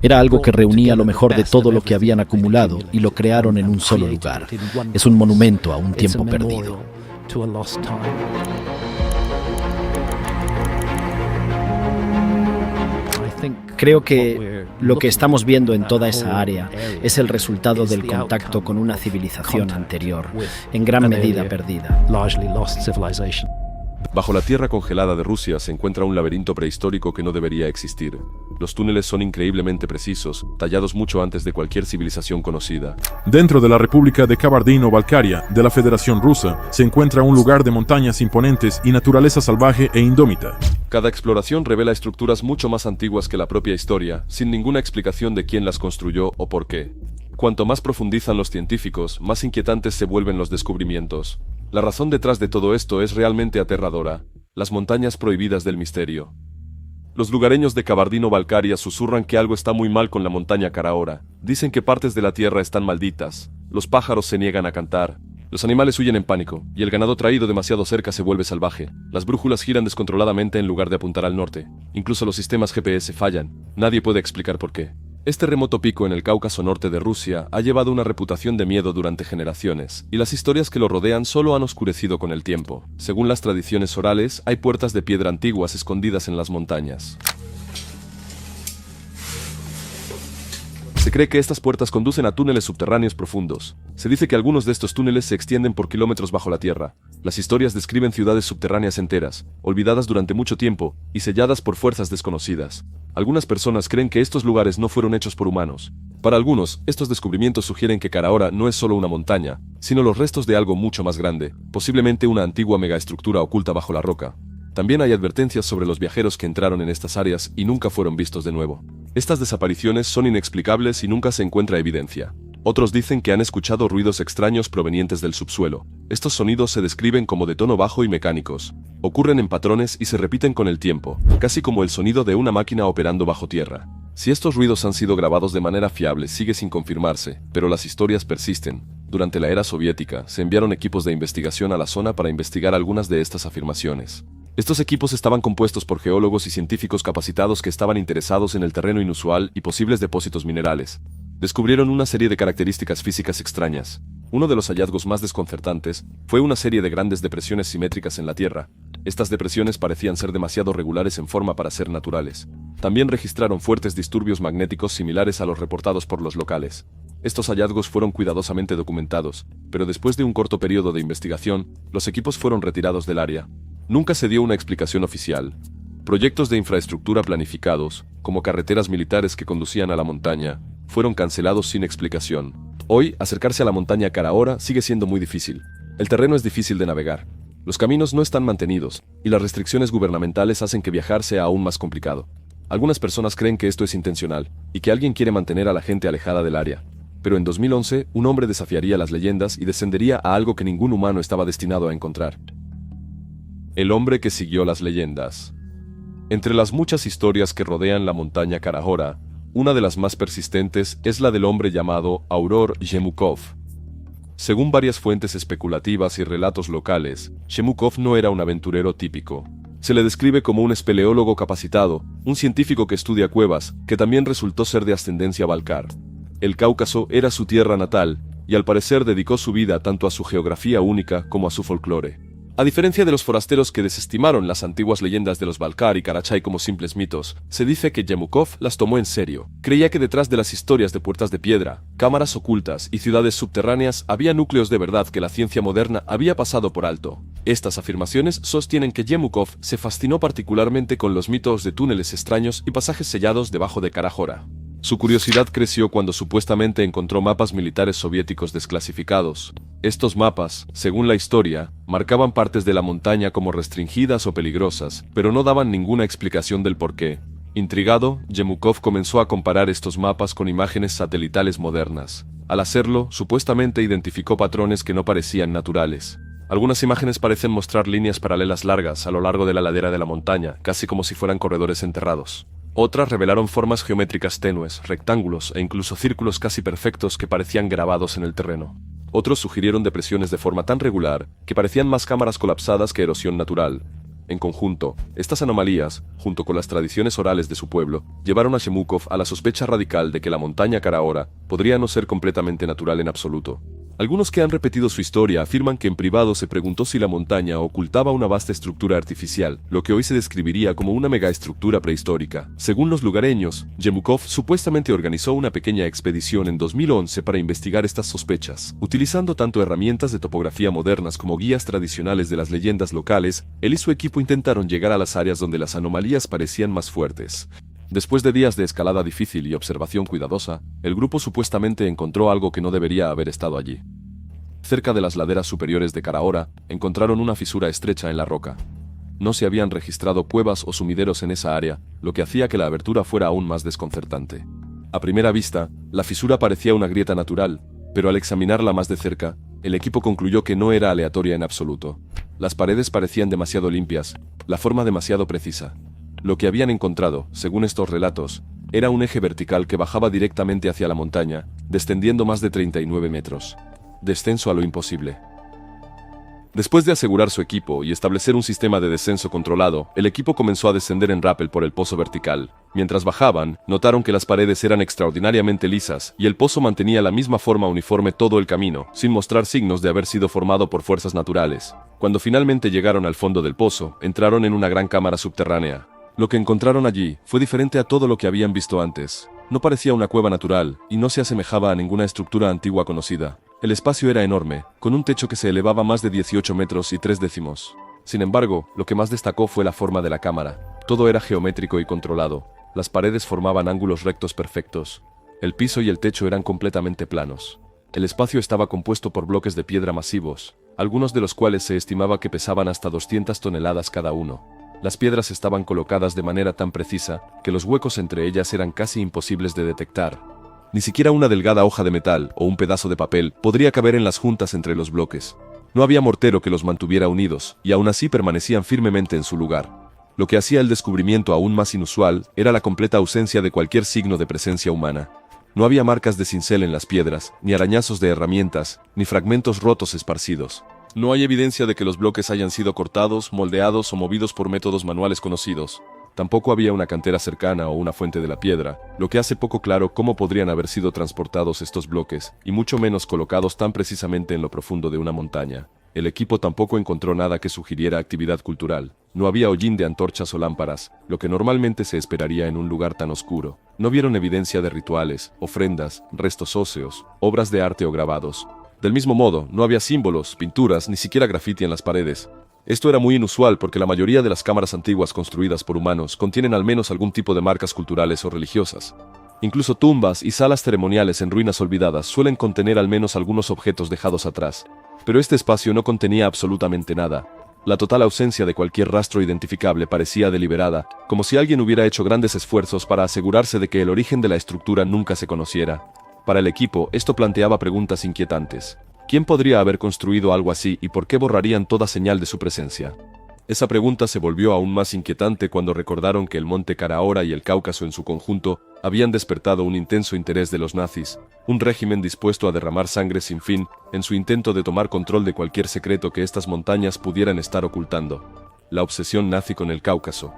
Era algo que reunía lo mejor de todo lo que habían acumulado y lo crearon en un solo lugar. Es un monumento a un tiempo perdido. Creo que lo que estamos viendo en toda esa área es el resultado del contacto con una civilización anterior, en gran medida perdida. Bajo la tierra congelada de Rusia se encuentra un laberinto prehistórico que no debería existir. Los túneles son increíblemente precisos, tallados mucho antes de cualquier civilización conocida. Dentro de la República de Kabardino-Balkaria de la Federación Rusa se encuentra un lugar de montañas imponentes y naturaleza salvaje e indómita. Cada exploración revela estructuras mucho más antiguas que la propia historia, sin ninguna explicación de quién las construyó o por qué. Cuanto más profundizan los científicos, más inquietantes se vuelven los descubrimientos. La razón detrás de todo esto es realmente aterradora: las montañas prohibidas del misterio. Los lugareños de Kabardino-Balkaria susurran que algo está muy mal con la montaña Kara-Hora. Dicen que partes de la tierra están malditas, los pájaros se niegan a cantar, los animales huyen en pánico, y el ganado traído demasiado cerca se vuelve salvaje. Las brújulas giran descontroladamente en lugar de apuntar al norte. Incluso los sistemas GPS fallan. Nadie puede explicar por qué. Este remoto pico en el Cáucaso norte de Rusia ha llevado una reputación de miedo durante generaciones, y las historias que lo rodean solo han oscurecido con el tiempo. Según las tradiciones orales, hay puertas de piedra antiguas escondidas en las montañas. Se cree que estas puertas conducen a túneles subterráneos profundos. Se dice que algunos de estos túneles se extienden por kilómetros bajo la tierra. Las historias describen ciudades subterráneas enteras, olvidadas durante mucho tiempo y selladas por fuerzas desconocidas. Algunas personas creen que estos lugares no fueron hechos por humanos. Para algunos, estos descubrimientos sugieren que Kara-Hora no es solo una montaña, sino los restos de algo mucho más grande, posiblemente una antigua megaestructura oculta bajo la roca. También hay advertencias sobre los viajeros que entraron en estas áreas y nunca fueron vistos de nuevo. Estas desapariciones son inexplicables y nunca se encuentra evidencia. Otros dicen que han escuchado ruidos extraños provenientes del subsuelo. Estos sonidos se describen como de tono bajo y mecánicos. Ocurren en patrones y se repiten con el tiempo, casi como el sonido de una máquina operando bajo tierra. Si estos ruidos han sido grabados de manera fiable sigue sin confirmarse, pero las historias persisten. Durante la era soviética, se enviaron equipos de investigación a la zona para investigar algunas de estas afirmaciones. Estos equipos estaban compuestos por geólogos y científicos capacitados que estaban interesados en el terreno inusual y posibles depósitos minerales. Descubrieron una serie de características físicas extrañas. Uno de los hallazgos más desconcertantes fue una serie de grandes depresiones simétricas en la Tierra. Estas depresiones parecían ser demasiado regulares en forma para ser naturales. También registraron fuertes disturbios magnéticos similares a los reportados por los locales. Estos hallazgos fueron cuidadosamente documentados, pero después de un corto periodo de investigación, los equipos fueron retirados del área. Nunca se dio una explicación oficial. Proyectos de infraestructura planificados, como carreteras militares que conducían a la montaña, fueron cancelados sin explicación. Hoy, acercarse a la montaña Kara-Hora sigue siendo muy difícil. El terreno es difícil de navegar. Los caminos no están mantenidos, y las restricciones gubernamentales hacen que viajar sea aún más complicado. Algunas personas creen que esto es intencional, y que alguien quiere mantener a la gente alejada del área. Pero en 2011, un hombre desafiaría las leyendas y descendería a algo que ningún humano estaba destinado a encontrar. El hombre que siguió las leyendas. Entre las muchas historias que rodean la montaña Kara-Hora, una de las más persistentes es la del hombre llamado Auror Yemukov. Según varias fuentes especulativas y relatos locales, Yemukov no era un aventurero típico. Se le describe como un espeleólogo capacitado, un científico que estudia cuevas, que también resultó ser de ascendencia balcar. El Cáucaso era su tierra natal, y al parecer dedicó su vida tanto a su geografía única como a su folclore. A diferencia de los forasteros que desestimaron las antiguas leyendas de los Balcar y Karachay como simples mitos, se dice que Yemukov las tomó en serio. Creía que detrás de las historias de puertas de piedra, cámaras ocultas y ciudades subterráneas había núcleos de verdad que la ciencia moderna había pasado por alto. Estas afirmaciones sostienen que Yemukov se fascinó particularmente con los mitos de túneles extraños y pasajes sellados debajo de Kara-Hora. Su curiosidad creció cuando supuestamente encontró mapas militares soviéticos desclasificados. Estos mapas, según la historia, marcaban partes de la montaña como restringidas o peligrosas, pero no daban ninguna explicación del porqué. Intrigado, Yemukov comenzó a comparar estos mapas con imágenes satelitales modernas. Al hacerlo, supuestamente identificó patrones que no parecían naturales. Algunas imágenes parecen mostrar líneas paralelas largas a lo largo de la ladera de la montaña, casi como si fueran corredores enterrados. Otras revelaron formas geométricas tenues, rectángulos e incluso círculos casi perfectos que parecían grabados en el terreno. Otros sugirieron depresiones de forma tan regular que parecían más cámaras colapsadas que erosión natural. En conjunto, estas anomalías, junto con las tradiciones orales de su pueblo, llevaron a Shemukov a la sospecha radical de que la montaña Karaora podría no ser completamente natural en absoluto. Algunos que han repetido su historia afirman que en privado se preguntó si la montaña ocultaba una vasta estructura artificial, lo que hoy se describiría como una megaestructura prehistórica. Según los lugareños, Shemukov supuestamente organizó una pequeña expedición en 2011 para investigar estas sospechas. Utilizando tanto herramientas de topografía modernas como guías tradicionales de las leyendas locales, él y su equipo intentaron llegar a las áreas donde las anomalías parecían más fuertes. Después de días de escalada difícil y observación cuidadosa, el grupo supuestamente encontró algo que no debería haber estado allí. Cerca de las laderas superiores de Karaora, encontraron una fisura estrecha en la roca. No se habían registrado cuevas o sumideros en esa área, lo que hacía que la abertura fuera aún más desconcertante. A primera vista, la fisura parecía una grieta natural, pero al examinarla más de cerca, el equipo concluyó que no era aleatoria en absoluto. Las paredes parecían demasiado limpias, la forma demasiado precisa. Lo que habían encontrado, según estos relatos, era un eje vertical que bajaba directamente hacia la montaña, descendiendo más de 39 metros. Descenso a lo imposible. Después de asegurar su equipo y establecer un sistema de descenso controlado, el equipo comenzó a descender en rappel por el pozo vertical. Mientras bajaban, notaron que las paredes eran extraordinariamente lisas y el pozo mantenía la misma forma uniforme todo el camino, sin mostrar signos de haber sido formado por fuerzas naturales. Cuando finalmente llegaron al fondo del pozo, entraron en una gran cámara subterránea. Lo que encontraron allí fue diferente a todo lo que habían visto antes. No parecía una cueva natural, y no se asemejaba a ninguna estructura antigua conocida. El espacio era enorme, con un techo que se elevaba más de 18 metros y 3 décimos. Sin embargo, lo que más destacó fue la forma de la cámara. Todo era geométrico y controlado. Las paredes formaban ángulos rectos perfectos. El piso y el techo eran completamente planos. El espacio estaba compuesto por bloques de piedra masivos, algunos de los cuales se estimaba que pesaban hasta 200 toneladas cada uno. Las piedras estaban colocadas de manera tan precisa que los huecos entre ellas eran casi imposibles de detectar. Ni siquiera una delgada hoja de metal o un pedazo de papel podría caber en las juntas entre los bloques. No había mortero que los mantuviera unidos, y aún así permanecían firmemente en su lugar. Lo que hacía el descubrimiento aún más inusual era la completa ausencia de cualquier signo de presencia humana. No había marcas de cincel en las piedras, ni arañazos de herramientas, ni fragmentos rotos esparcidos. No hay evidencia de que los bloques hayan sido cortados, moldeados o movidos por métodos manuales conocidos. Tampoco había una cantera cercana o una fuente de la piedra, lo que hace poco claro cómo podrían haber sido transportados estos bloques, y mucho menos colocados tan precisamente en lo profundo de una montaña. El equipo tampoco encontró nada que sugiriera actividad cultural. No había hollín de antorchas o lámparas, lo que normalmente se esperaría en un lugar tan oscuro. No vieron evidencia de rituales, ofrendas, restos óseos, obras de arte o grabados. Del mismo modo, no había símbolos, pinturas, ni siquiera grafiti en las paredes. Esto era muy inusual porque la mayoría de las cámaras antiguas construidas por humanos contienen al menos algún tipo de marcas culturales o religiosas. Incluso tumbas y salas ceremoniales en ruinas olvidadas suelen contener al menos algunos objetos dejados atrás. Pero este espacio no contenía absolutamente nada. La total ausencia de cualquier rastro identificable parecía deliberada, como si alguien hubiera hecho grandes esfuerzos para asegurarse de que el origen de la estructura nunca se conociera. Para el equipo, esto planteaba preguntas inquietantes. ¿Quién podría haber construido algo así y por qué borrarían toda señal de su presencia? Esa pregunta se volvió aún más inquietante cuando recordaron que el monte Karaora y el Cáucaso en su conjunto habían despertado un intenso interés de los nazis, un régimen dispuesto a derramar sangre sin fin en su intento de tomar control de cualquier secreto que estas montañas pudieran estar ocultando. La obsesión nazi con el Cáucaso.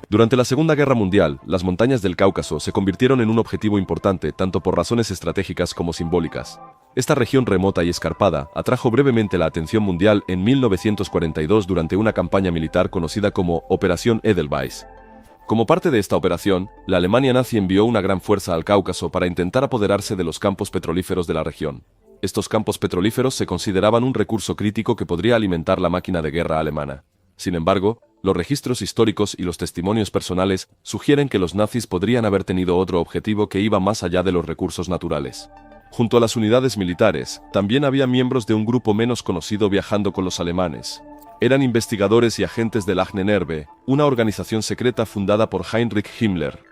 Durante la Segunda Guerra Mundial, las montañas del Cáucaso se convirtieron en un objetivo importante tanto por razones estratégicas como simbólicas. Esta región remota y escarpada atrajo brevemente la atención mundial en 1942 durante una campaña militar conocida como Operación Edelweiss. Como parte de esta operación, la Alemania nazi envió una gran fuerza al Cáucaso para intentar apoderarse de los campos petrolíferos de la región. Estos campos petrolíferos se consideraban un recurso crítico que podría alimentar la máquina de guerra alemana. Sin embargo, los registros históricos y los testimonios personales sugieren que los nazis podrían haber tenido otro objetivo que iba más allá de los recursos naturales. Junto a las unidades militares, también había miembros de un grupo menos conocido viajando con los alemanes. Eran investigadores y agentes del Ahnenerbe, una organización secreta fundada por Heinrich Himmler.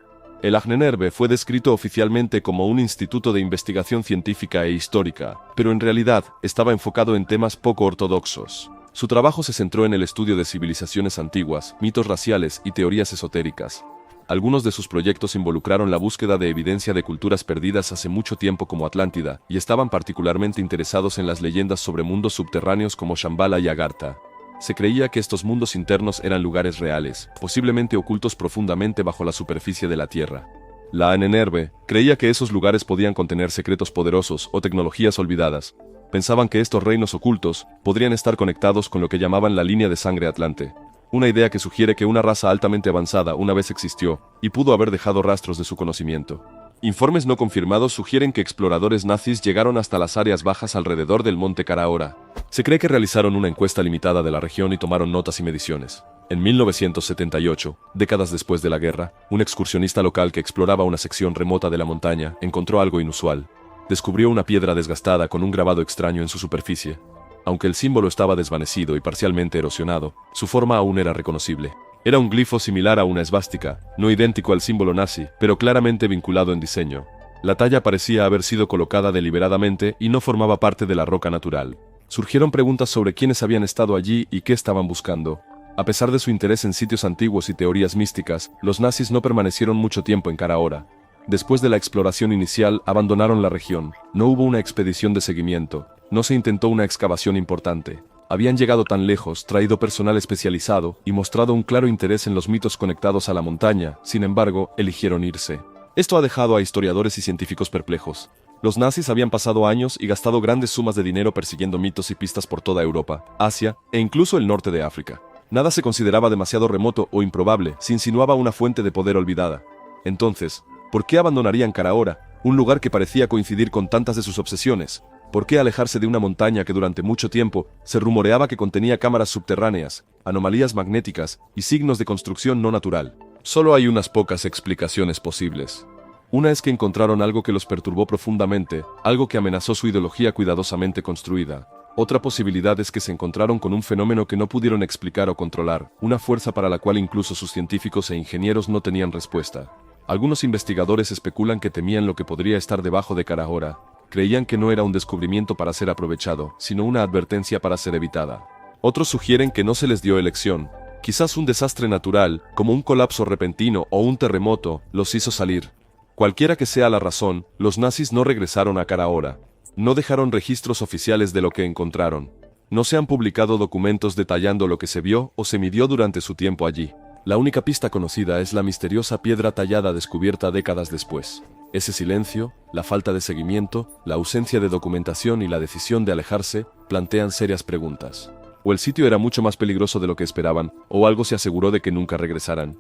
El Ahnenerbe fue descrito oficialmente como un instituto de investigación científica e histórica, pero en realidad estaba enfocado en temas poco ortodoxos. Su trabajo se centró en el estudio de civilizaciones antiguas, mitos raciales y teorías esotéricas. Algunos de sus proyectos involucraron la búsqueda de evidencia de culturas perdidas hace mucho tiempo como Atlántida, y estaban particularmente interesados en las leyendas sobre mundos subterráneos como Shambhala y Agartha. Se creía que estos mundos internos eran lugares reales, posiblemente ocultos profundamente bajo la superficie de la Tierra. La Ahnenerbe creía que esos lugares podían contener secretos poderosos o tecnologías olvidadas. Pensaban que estos reinos ocultos podrían estar conectados con lo que llamaban la línea de sangre Atlante. Una idea que sugiere que una raza altamente avanzada una vez existió y pudo haber dejado rastros de su conocimiento. Informes no confirmados sugieren que exploradores nazis llegaron hasta las áreas bajas alrededor del monte Karaora. Se cree que realizaron una encuesta limitada de la región y tomaron notas y mediciones. En 1978, décadas después de la guerra, un excursionista local que exploraba una sección remota de la montaña encontró algo inusual. Descubrió una piedra desgastada con un grabado extraño en su superficie. Aunque el símbolo estaba desvanecido y parcialmente erosionado, su forma aún era reconocible. Era un glifo similar a una esvástica, no idéntico al símbolo nazi, pero claramente vinculado en diseño. La talla parecía haber sido colocada deliberadamente y no formaba parte de la roca natural. Surgieron preguntas sobre quiénes habían estado allí y qué estaban buscando. A pesar de su interés en sitios antiguos y teorías místicas, los nazis no permanecieron mucho tiempo en Karaora. Después de la exploración inicial, abandonaron la región. No hubo una expedición de seguimiento. No se intentó una excavación importante. Habían llegado tan lejos, traído personal especializado y mostrado un claro interés en los mitos conectados a la montaña. Sin embargo, eligieron irse. Esto ha dejado a historiadores y científicos perplejos. Los nazis habían pasado años y gastado grandes sumas de dinero persiguiendo mitos y pistas por toda Europa, Asia e incluso el norte de África. Nada se consideraba demasiado remoto o improbable, se insinuaba una fuente de poder olvidada. Entonces, ¿por qué abandonarían Karaora, un lugar que parecía coincidir con tantas de sus obsesiones? ¿Por qué alejarse de una montaña que durante mucho tiempo se rumoreaba que contenía cámaras subterráneas, anomalías magnéticas y signos de construcción no natural? Solo hay unas pocas explicaciones posibles. Una es que encontraron algo que los perturbó profundamente, algo que amenazó su ideología cuidadosamente construida. Otra posibilidad es que se encontraron con un fenómeno que no pudieron explicar o controlar, una fuerza para la cual incluso sus científicos e ingenieros no tenían respuesta. Algunos investigadores especulan que temían lo que podría estar debajo de Karaora. Creían que no era un descubrimiento para ser aprovechado, sino una advertencia para ser evitada. Otros sugieren que no se les dio elección. Quizás un desastre natural, como un colapso repentino o un terremoto, los hizo salir. Cualquiera que sea la razón, los nazis no regresaron a Karaora. No dejaron registros oficiales de lo que encontraron. No se han publicado documentos detallando lo que se vio o se midió durante su tiempo allí. La única pista conocida es la misteriosa piedra tallada descubierta décadas después. Ese silencio, la falta de seguimiento, la ausencia de documentación y la decisión de alejarse plantean serias preguntas. O el sitio era mucho más peligroso de lo que esperaban, o algo se aseguró de que nunca regresaran.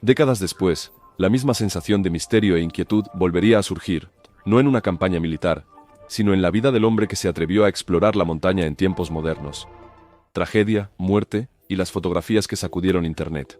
Décadas después, la misma sensación de misterio e inquietud volvería a surgir, no en una campaña militar, sino en la vida del hombre que se atrevió a explorar la montaña en tiempos modernos. Tragedia, muerte y las fotografías que sacudieron Internet.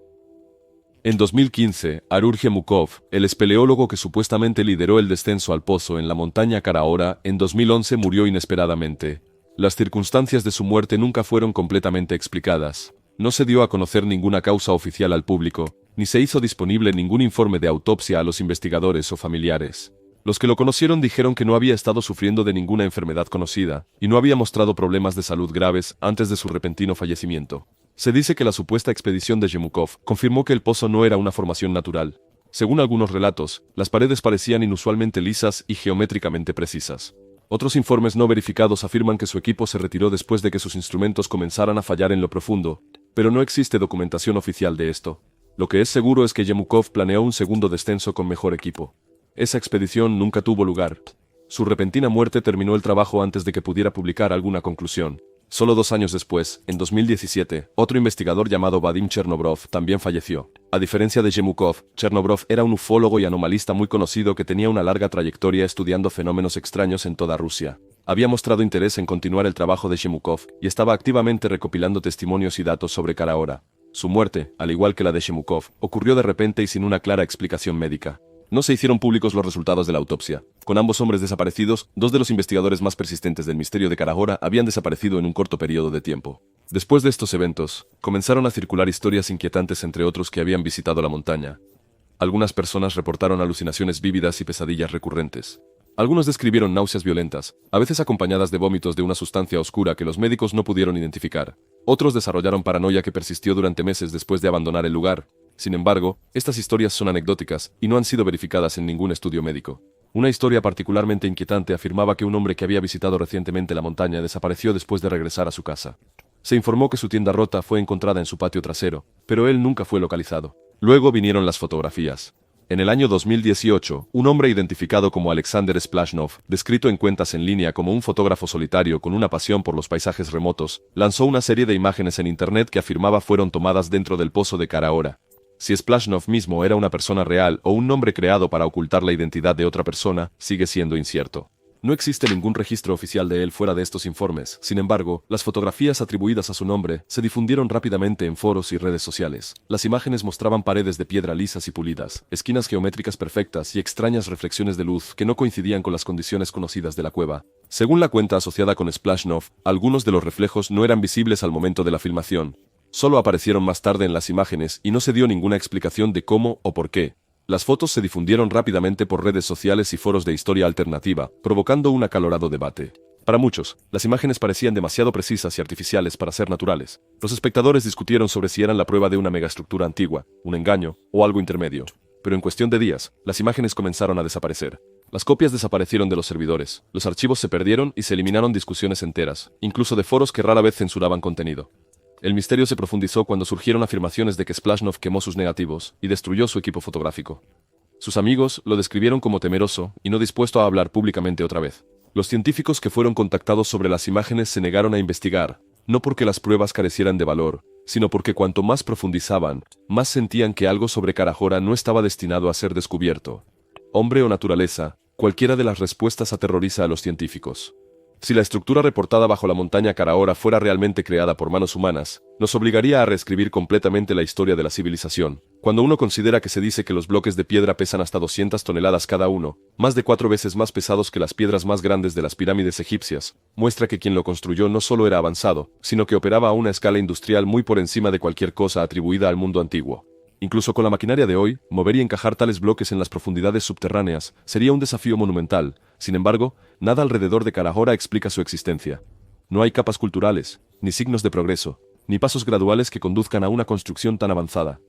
En 2015, Arur Jemukov, el espeleólogo que supuestamente lideró el descenso al pozo en la montaña Karaora, en 2011 murió inesperadamente. Las circunstancias de su muerte nunca fueron completamente explicadas. No se dio a conocer ninguna causa oficial al público, ni se hizo disponible ningún informe de autopsia a los investigadores o familiares. Los que lo conocieron dijeron que no había estado sufriendo de ninguna enfermedad conocida, y no había mostrado problemas de salud graves antes de su repentino fallecimiento. Se dice que la supuesta expedición de Jemukov confirmó que el pozo no era una formación natural. Según algunos relatos, las paredes parecían inusualmente lisas y geométricamente precisas. Otros informes no verificados afirman que su equipo se retiró después de que sus instrumentos comenzaran a fallar en lo profundo, pero no existe documentación oficial de esto. Lo que es seguro es que Jemukov planeó un segundo descenso con mejor equipo. Esa expedición nunca tuvo lugar. Su repentina muerte terminó el trabajo antes de que pudiera publicar alguna conclusión. Solo 2 años después, en 2017, otro investigador llamado Vadim Chernobrov también falleció. A diferencia de Jemukov, Chernobrov era un ufólogo y anomalista muy conocido que tenía una larga trayectoria estudiando fenómenos extraños en toda Rusia. Había mostrado interés en continuar el trabajo de Jemukov y estaba activamente recopilando testimonios y datos sobre Karaora. Su muerte, al igual que la de Jemukov, ocurrió de repente y sin una clara explicación médica. No se hicieron públicos los resultados de la autopsia. Con ambos hombres desaparecidos, 2 de los investigadores más persistentes del misterio de Karaora habían desaparecido en un corto periodo de tiempo. Después de estos eventos, comenzaron a circular historias inquietantes entre otros que habían visitado la montaña. Algunas personas reportaron alucinaciones vívidas y pesadillas recurrentes. Algunos describieron náuseas violentas, a veces acompañadas de vómitos de una sustancia oscura que los médicos no pudieron identificar. Otros desarrollaron paranoia que persistió durante meses después de abandonar el lugar. Sin embargo, estas historias son anecdóticas y no han sido verificadas en ningún estudio médico. Una historia particularmente inquietante afirmaba que un hombre que había visitado recientemente la montaña desapareció después de regresar a su casa. Se informó que su tienda rota fue encontrada en su patio trasero, pero él nunca fue localizado. Luego vinieron las fotografías. En el año 2018, un hombre identificado como Alexander Splashnov, descrito en cuentas en línea como un fotógrafo solitario con una pasión por los paisajes remotos, lanzó una serie de imágenes en Internet que afirmaba fueron tomadas dentro del pozo de Kara-Hora. Si Splashnov mismo era una persona real o un nombre creado para ocultar la identidad de otra persona, sigue siendo incierto. No existe ningún registro oficial de él fuera de estos informes. Sin embargo, las fotografías atribuidas a su nombre se difundieron rápidamente en foros y redes sociales. Las imágenes mostraban paredes de piedra lisas y pulidas, esquinas geométricas perfectas y extrañas reflexiones de luz que no coincidían con las condiciones conocidas de la cueva. Según la cuenta asociada con Splashnov, algunos de los reflejos no eran visibles al momento de la filmación. Solo aparecieron más tarde en las imágenes y no se dio ninguna explicación de cómo o por qué. Las fotos se difundieron rápidamente por redes sociales y foros de historia alternativa, provocando un acalorado debate. Para muchos, las imágenes parecían demasiado precisas y artificiales para ser naturales. Los espectadores discutieron sobre si eran la prueba de una megaestructura antigua, un engaño o algo intermedio. Pero en cuestión de días, las imágenes comenzaron a desaparecer. Las copias desaparecieron de los servidores, los archivos se perdieron y se eliminaron discusiones enteras, incluso de foros que rara vez censuraban contenido. El misterio se profundizó cuando surgieron afirmaciones de que Splashnov quemó sus negativos y destruyó su equipo fotográfico. Sus amigos lo describieron como temeroso y no dispuesto a hablar públicamente otra vez. Los científicos que fueron contactados sobre las imágenes se negaron a investigar, no porque las pruebas carecieran de valor, sino porque cuanto más profundizaban, más sentían que algo sobre Kara-Hora no estaba destinado a ser descubierto. Hombre o naturaleza, cualquiera de las respuestas aterroriza a los científicos. Si la estructura reportada bajo la montaña Kara-Hora fuera realmente creada por manos humanas, nos obligaría a reescribir completamente la historia de la civilización. Cuando uno considera que se dice que los bloques de piedra pesan hasta 200 toneladas cada uno, más de 4 veces más pesados que las piedras más grandes de las pirámides egipcias, muestra que quien lo construyó no solo era avanzado, sino que operaba a una escala industrial muy por encima de cualquier cosa atribuida al mundo antiguo. Incluso con la maquinaria de hoy, mover y encajar tales bloques en las profundidades subterráneas sería un desafío monumental. Sin embargo, nada alrededor de Kara-Hora explica su existencia. No hay capas culturales, ni signos de progreso, ni pasos graduales que conduzcan a una construcción tan avanzada.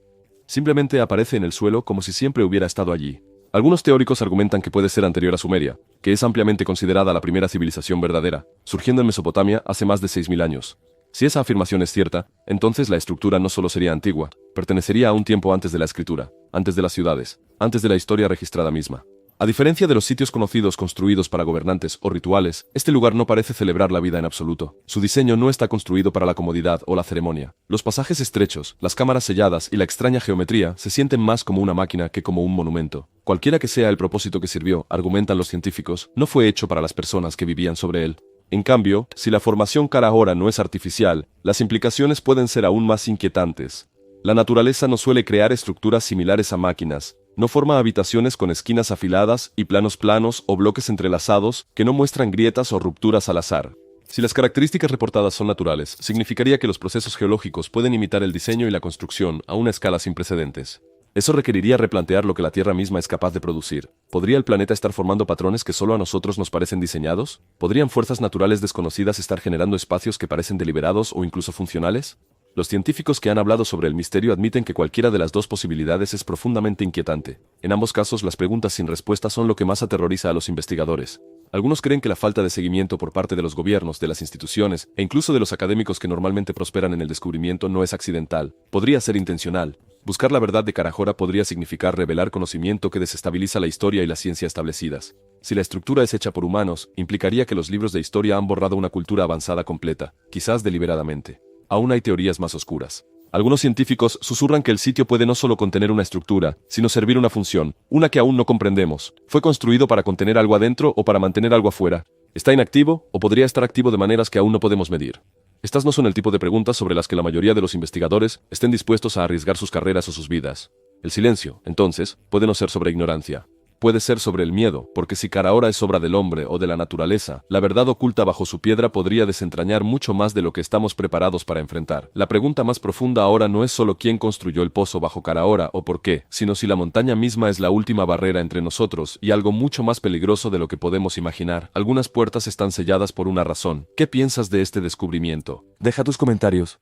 Simplemente aparece en el suelo como si siempre hubiera estado allí. Algunos teóricos argumentan que puede ser anterior a Sumeria, que es ampliamente considerada la primera civilización verdadera, surgiendo en Mesopotamia hace más de 6.000 años. Si esa afirmación es cierta, entonces la estructura no solo sería antigua, pertenecería a un tiempo antes de la escritura, antes de las ciudades, antes de la historia registrada misma. A diferencia de los sitios conocidos construidos para gobernantes o rituales, este lugar no parece celebrar la vida en absoluto. Su diseño no está construido para la comodidad o la ceremonia. Los pasajes estrechos, las cámaras selladas y la extraña geometría se sienten más como una máquina que como un monumento. Cualquiera que sea el propósito que sirvió, argumentan los científicos, no fue hecho para las personas que vivían sobre él. En cambio, si la formación Kara-Hora no es artificial, las implicaciones pueden ser aún más inquietantes. La naturaleza no suele crear estructuras similares a máquinas, no forma habitaciones con esquinas afiladas y planos planos o bloques entrelazados que no muestran grietas o rupturas al azar. Si las características reportadas son naturales, significaría que los procesos geológicos pueden imitar el diseño y la construcción a una escala sin precedentes. Eso requeriría replantear lo que la Tierra misma es capaz de producir. ¿Podría el planeta estar formando patrones que solo a nosotros nos parecen diseñados? ¿Podrían fuerzas naturales desconocidas estar generando espacios que parecen deliberados o incluso funcionales? Los científicos que han hablado sobre el misterio admiten que cualquiera de las dos posibilidades es profundamente inquietante. En ambos casos, las preguntas sin respuesta son lo que más aterroriza a los investigadores. Algunos creen que la falta de seguimiento por parte de los gobiernos, de las instituciones e incluso de los académicos que normalmente prosperan en el descubrimiento no es accidental, podría ser intencional. Buscar la verdad de Kara-Hora podría significar revelar conocimiento que desestabiliza la historia y la ciencia establecidas. Si la estructura es hecha por humanos, implicaría que los libros de historia han borrado una cultura avanzada completa, quizás deliberadamente. Aún hay teorías más oscuras. Algunos científicos susurran que el sitio puede no solo contener una estructura, sino servir una función, una que aún no comprendemos. ¿Fue construido para contener algo adentro o para mantener algo afuera? ¿Está inactivo o podría estar activo de maneras que aún no podemos medir? Estas no son el tipo de preguntas sobre las que la mayoría de los investigadores estén dispuestos a arriesgar sus carreras o sus vidas. El silencio, entonces, puede no ser sobre ignorancia. Puede ser sobre el miedo, porque si Kara-Hora es obra del hombre o de la naturaleza, la verdad oculta bajo su piedra podría desentrañar mucho más de lo que estamos preparados para enfrentar. La pregunta más profunda ahora no es solo quién construyó el pozo bajo Kara-Hora o por qué, sino si la montaña misma es la última barrera entre nosotros y algo mucho más peligroso de lo que podemos imaginar. Algunas puertas están selladas por una razón. ¿Qué piensas de este descubrimiento? Deja tus comentarios.